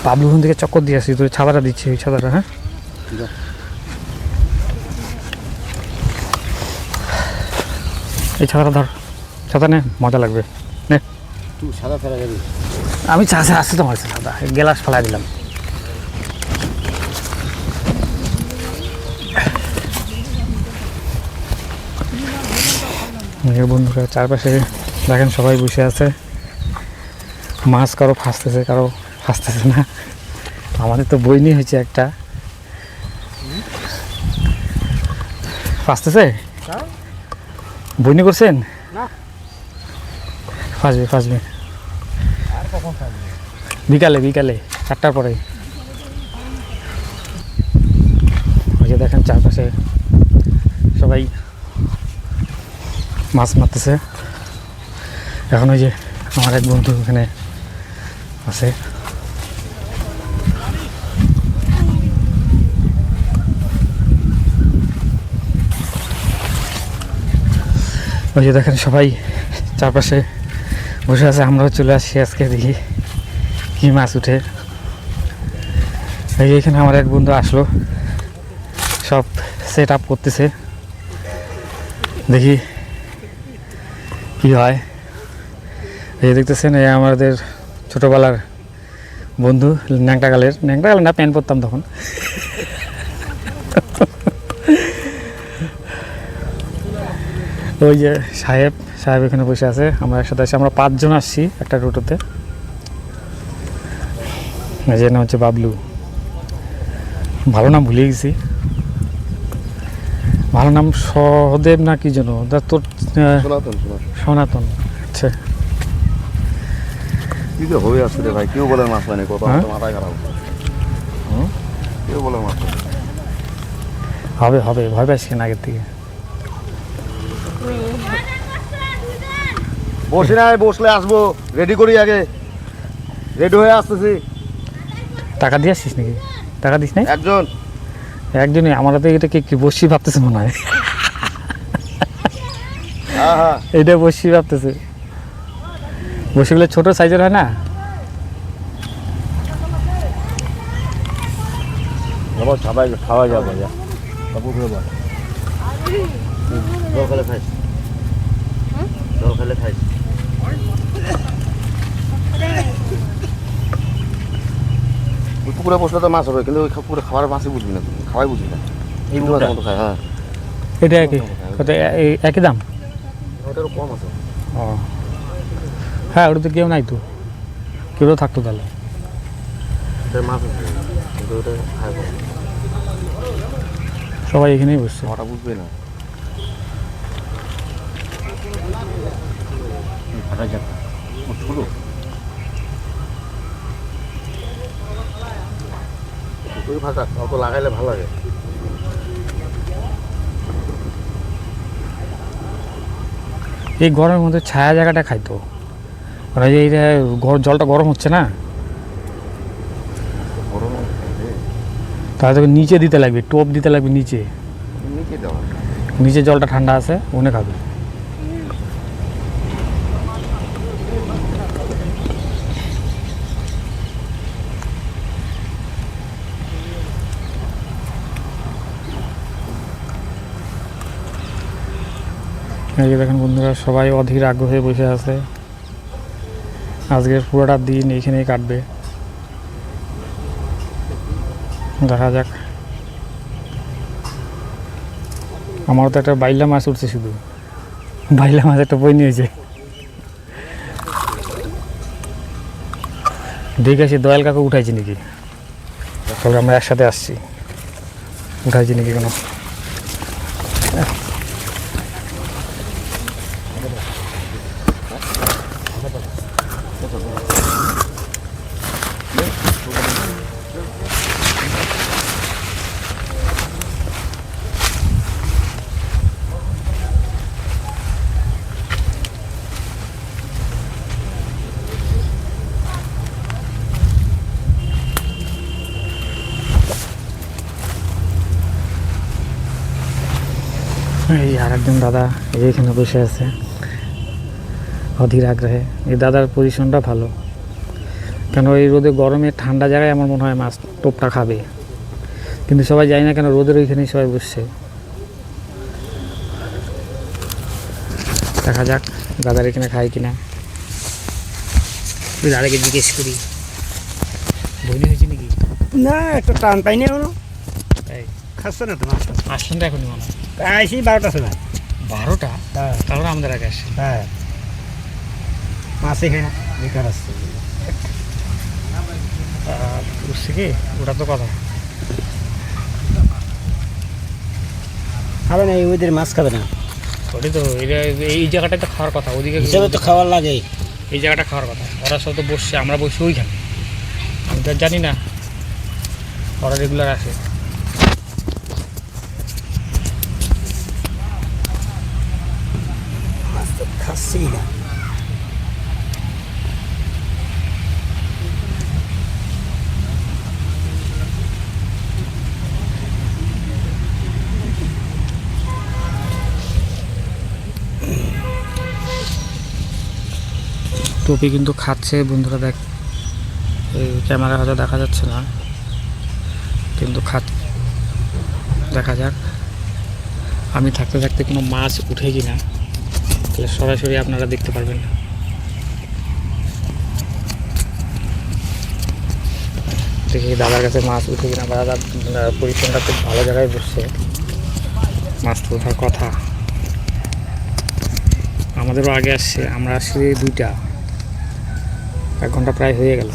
বাবলু ওখান থেকে চক্কর দিয়ে আসছি, তোর ছাতাটা দিচ্ছি, ওই ছাতাটা। হ্যাঁ এই ছাতাটা ধর, ছাতা নে, মজা লাগবে নে। তুই সাদা ফেলা যাবি? আমি চাষে আসছি তো আমার ছাতা, গ্লাস ফেলাই দিলাম। বন্ধুরা চারপাশে দেখেন সবাই বসে আছে, মাছ কারো ফাঁসতেছে, কারো ফাঁসতেছে না। আমাদের তো বইনি হয়েছে একটা, ফাঁসতেছে। বইনি করছেন? ফাঁসবে ফাঁসবে বিকালে, বিকালে 4টার পরে। ওই যে দেখেন চারপাশে সবাই মাছ মারতেছে। এখন ওই যে আমার এক বন্ধু এখানে আছে, ওই যে দেখেন সবাই চারপাশে বসে আছে। আমরাও চলে আসছি আজকে, দেখি কি মাছ উঠে। এই এখানে আমার এক বন্ধু আসলো, সব সেট আপ করতেছে, দেখি কি হয়। এই দেখতেছেন, এই আমাদের ছোটোবেলার বন্ধু, ন্যাংটাকালের না, প্যান্ট পরতাম তখন। ওই যে সাহেব এখানে বসে আছে, আমরা একসাথে আছি, আমরা 5 জন আসছি একটা টোটোতে। এই যে নাম হচ্ছে বাবলু, ভালো নাম ভুলে গেছি, ভালো নাম সহদেব না কি যেন, তোর সনাতন। আচ্ছা কি যে হবে আসলে ভাই, কেউ বলে মাছ পায়নি, কত মাথায় খারাপ, কেউ বলে মাছ হবে হবে, ভয় পাইছি কেন আগের থেকে? বসে নাই, বসলে আসবো, রেডি করি, আগে রেডি হয়ে আসতেছি। টাকা দিয়ে আসছিস নাকি? টাকা দিস নাই? একজনই। আমরা তো এটা কি বসি ভাবতেছে মনে হয়। হ্যাঁ এইটা বসি ভাবতেছে, বসিগুলো ছোট সাইজের হয় না? সবাই খাওয়া যাবে, জল খেলে খাইস, জল খেলে খাইস। পুকুরে বসলে তো মাছ হবে, কিন্তু ওই পুকুরে খাবার মাছই বুঝবি না, খাওয়াই বুঝবি না। এই মাছ মতো খায়। হ্যাঁ এটা একই, একই দাম? ওটারও কম আছে। ও হ্যাঁ, ওটা তো কেউ নাই তো, কেউ থাকতো তাহলে। মাছ আছে কিন্তু ওটা খায় কম। সবাই এখানেই বসছে, ওটা বুঝবে না। ছোট ওই ভাষা অত লাগাইলে ভালো লাগে। এই গরমের মধ্যে ছায়া জায়গাটা খাইতো, মানে যে এইটা জলটা গরম হচ্ছে না, তাহলে তোকে নিচে দিতে লাগবে, টোপ দিতে লাগবে নিচে, নিচে জলটা ঠান্ডা আছে, ওনে খাবে। এই যে দেখেন বন্ধুরা, সবাই অধীর আগ্রহে বসে আছে, আজকের পুরোটা দিন এইখানেই কাটবে। দেখা যাক। আমারও তো একটা বাইলা মাছ উঠছে, শুধু বাইলা মাছ একটা বই নিয়েছে। দেখে আসি দয়াল কাকু উঠাইছি নাকি, তাহলে আমরা একসাথে আসছি, উঠাইছি নাকি কোনো। এই আর একজন দাদা এইখানে বসে আছে অধীর আগ্রহে। এই দাদার পজিশনটা ভালো, কেন এই রোদে গরমে ঠান্ডা জায়গায় আমার মনে হয় মাছ টোপটা খাবে, কিন্তু সবাই জানি না কেন রোদের ওইখানেই সবাই বসছে। দেখা যাক দাদার এখানে খায় কিনা, দাদাকে জিজ্ঞেস করি বইনি হয়েছে নাকি। না একটা টান পাইনি এখনো, তাই খাচ্ছে না তো মাছটা। আসলেন তো এখনই মনে হয় আইসি 12টার সময়। 12টা, হ্যাঁ তাহলে আমাদের আগে আসছে। হ্যাঁ মাছই খাই না, বেকার আসছে। বুঝছি কি, ওটা তো কথা। খাবে না এই ওদের মাছ খাবে না, ওটাই তো, এই জায়গাটায় তো খাওয়ার কথা, ওদিকে হিসাবে তো খাওয়ার লাগে। এই জায়গাটা খাওয়ার কথা। ওরা সব তো বসছে, আমরা বসে ওইখানে, আমি তো আর জানি না ওরা রেগুলার আসে। মাছ তো খাচ্ছি না। টুপি কিন্তু খাচ্ছে বন্ধুরা, দেখ এই ক্যামেরা হয়তো দেখা যাচ্ছে না, কিন্তু দেখা যাক আমি থাকতে থাকতে কোনো মাছ উঠে কিনা, তাহলে সরাসরি আপনারা দেখতে পারবেন। দেখি দাদার কাছে মাছ উঠে কিনা, বা দাদার পজিশনটা খুব ভালো জায়গায় বসছে, মাছ তো ওঠার কথা। আমাদেরও আগে আসছে, আমরা আসছি 2টা, 1 ঘন্টা প্রায় হয়ে গেল।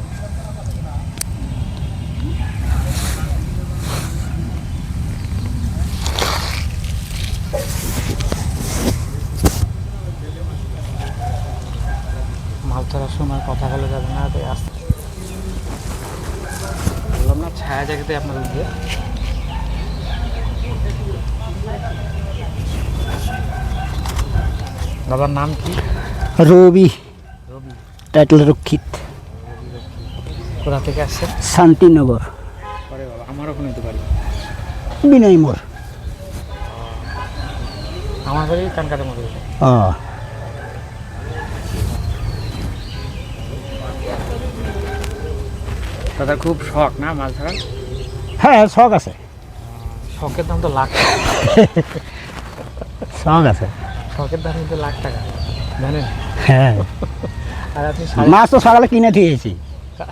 মাছ ধরার সময় কথা বলা যাবে না, তাই আসতে বললাম না ছায়া জায়গাতে আপনার উঠবে। দাদার নাম কি? রবি, রবি। টাইটেল রক্ষিত, কোথা থেকে আসছেন? শান্তিনগর, পরে বাবা আমার ওখানে নিতে পারি। বিনয় মোড়। আমার বাড়ি কানকাটার মধ্যে। ও দাদা খুব শখ না মাছ ধরার? হ্যাঁ শখ আছে, শখের দাম তো লাখ টাকা। শখ আছে। শখের দাম কিন্তু লাখ টাকা, জানেন? হ্যাঁ আর আপনি মাছ তো সকালে কিনে দিয়েছি,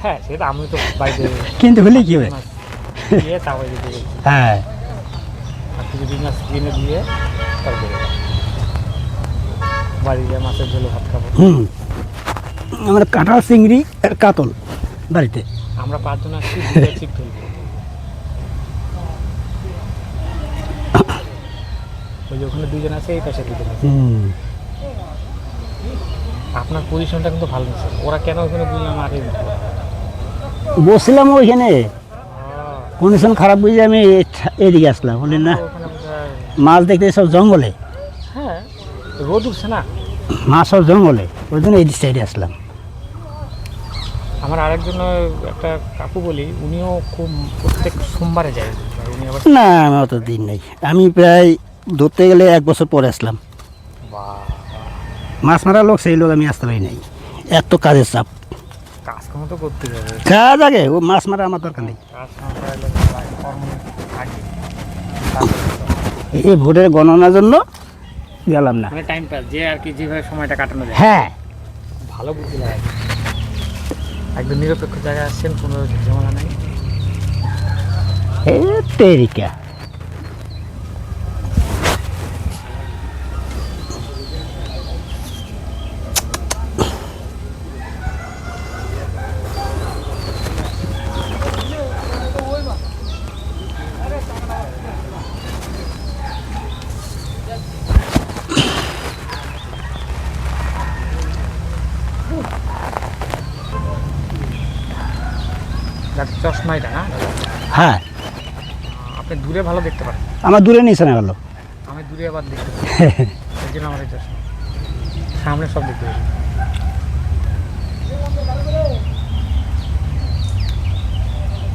হ্যাঁ সেটা আমি তো বাড়িতে কিন্তু হলে কি হবে। মাছ দিয়ে তারপরে দিতে বলছি। হ্যাঁ আর কিছু দিন মাছ কিনে দিয়ে তারপরে বাড়ি গিয়ে মাছের ঝোলে ভাত খাবো। আমরা কাঁঠাল, চিংড়ি আর কাতল বাড়িতে। আমরা 5 জন আসছি, 2টা ছিপ তুলবো। ওই যে ওখানে 2 জন আছে, এই পাশে 2 জন আছে। আপনার পজিশনটা কিন্তু ভালো নিচ্ছে। ওরা কেন ওখানে বুঝলাম আগে বসছিলাম ওইখানে, কন্ডিশন খারাপ বুঝে আমি এদিকে আসলাম। বললেন না মাছ দেখতে সব জঙ্গলে, হ্যাঁ রোদ উঠছে না, মাছ সব জঙ্গলে, ওই জন্য এই সাইডে আসলাম। আমার আরেকজন একটা কাকু বলি, উনিও খুব প্রত্যেক সোমবারে যায়। উনি আবার না আমি অত দিন নেই, আমি প্রায় ধরতে গেলে 1 বছর পরে আসলাম। মাছ মারা লোক সেই লোক আমি আসতে পারি নাই, এত কাজের চাপ। কাজকর্ম তো করতে হবে, কাজ আগে, ও মাছ মারা আমার দরকার নেই। কাজ না করাইলে কর্ম থাকে। এই ভোটের গণনার জন্য গেলাম না। মানে টাইম পাস, যে আর কি যেভাবে সময়টা কাটানো যায়। হ্যাঁ ভালো বুদ্ধি লাগে, একদম নিরপেক্ষ জায়গায় আসছেন, কোনো ঝামেলা নাই। এই তেরিকা চশমা এটা না? হ্যাঁ আপনি দূরে ভালো দেখতে পারেন, আমার দূরে নিয়েছে না গেল। আমি দূরে আবার দেখতে পারি, এই জন্য আমার এই চশমা, সামনে সব দেখতে পারি।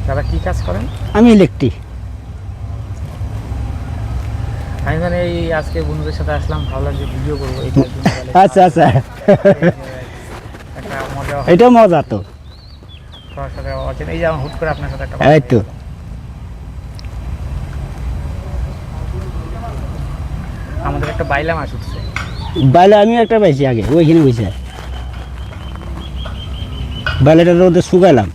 দাদা কী কাজ করেন? আমি ইলেকট্রিক। আমি মানে এই আজকে বন্ধুদের সাথে আসলাম, ভাবলাম যে ভিডিও করবো। এটা আচ্ছা আচ্ছা, একটা মজা, এটাও মজা তো। একটা মজা। এটাও মজা। তোমার সাথে অচেনা, এই যেমন হুট করে আপনার সাথে একটা এই তো আমাদের একটা বাইলা মাছ উঠছে। বাইলে আমিও একটা পাইছি আগে ওইখানে বসে, বাইলেটা রোদে শুকাইলাম।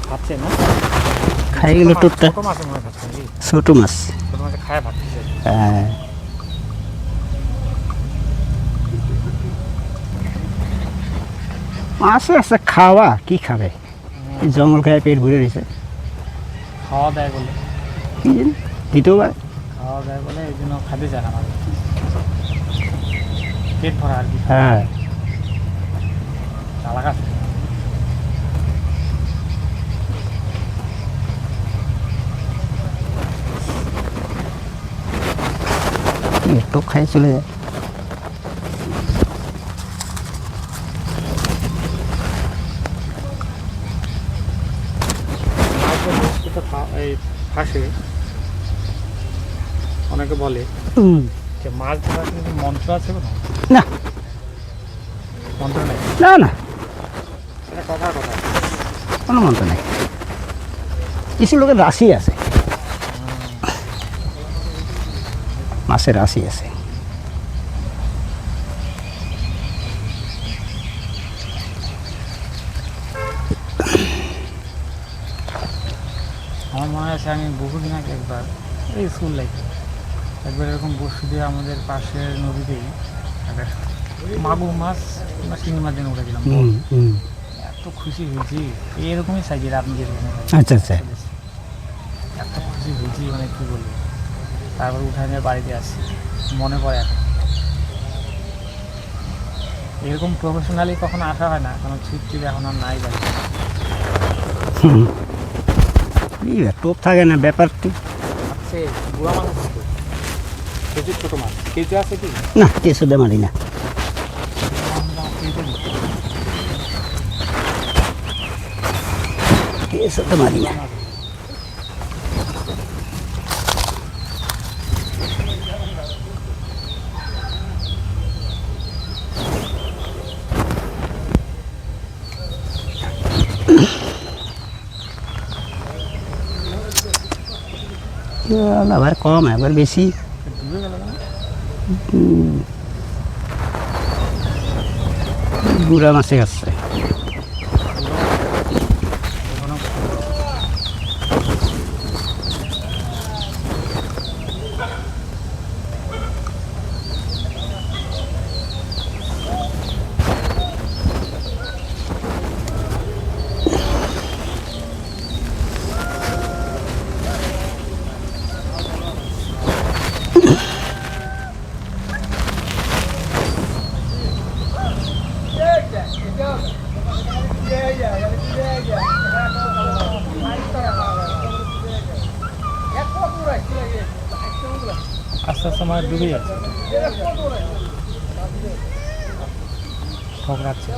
খাচ্ছে না, খাই গেল টুকটা, ছোট মাছের মনে খাচ্ছে নাকি? ছোট মাছ। ছোট মাছে খায় ভাবতেছে। হ্যাঁ মাছে আছে খাওয়া, কি খাবে, এই জঙ্গল খায় পেট ভরে রয়েছে, খাওয়া দেয় বলে, কি জানি দিতেও পারে। খাওয়া দেয় বলে এই জন্য খাতে চায় না মানুষ, পেট ভরা আর কি। হ্যাঁ চালাক আছে। একটু খাই চলে যায়। মাছের বস্তুটা এই ফাঁসে অনেকে বলে যে মাছ ধরার কিন্তু মন্ত্র আছে কোনো? না মন্ত্র নেই, না না, এটা কথার কথা। কোনো মন্ত্র নেই, কিছু লোকের রাশি আছে, মাছের রাশি আছে। আমার মনে আছে আমি বহুদিন আগে একবার এই স্কুল লাইফে একবার এরকম বসু দিয়ে আমাদের পাশের নদীতেই একটা মাগুর মাছ কিংবা শিঙি মাছ যেন উঠেছিলাম। এত খুশি হয়েছি, এরকমই সাইজের আপনি যেরকম আচ্ছা আচ্ছা, এত খুশি হয়েছি মানে কী বলবো। তারপর উঠে নিয়ে বাড়িতে আসছি, মনে পড়ে এখন। এরকম প্রফেশনালি কখনো আসা হয় না, কারণ ছিপ টিপ এখন আর নাই বাড়ি। টোপ থাকে না ব্যাপারটি। আছে বুড়া মাছ আছে তো, প্রচুর ছোটো মাছ। কেঁচো আছে কি? না কিছু দে মারি না, কিছু তো মারি না। আবার কম একবার বেশি, ডুবে গেল না? গুড়া মাছে খাচ্ছে। আস্তে আস্তে আমার ডুবে যাচ্ছে, ঠকরাচ্ছে।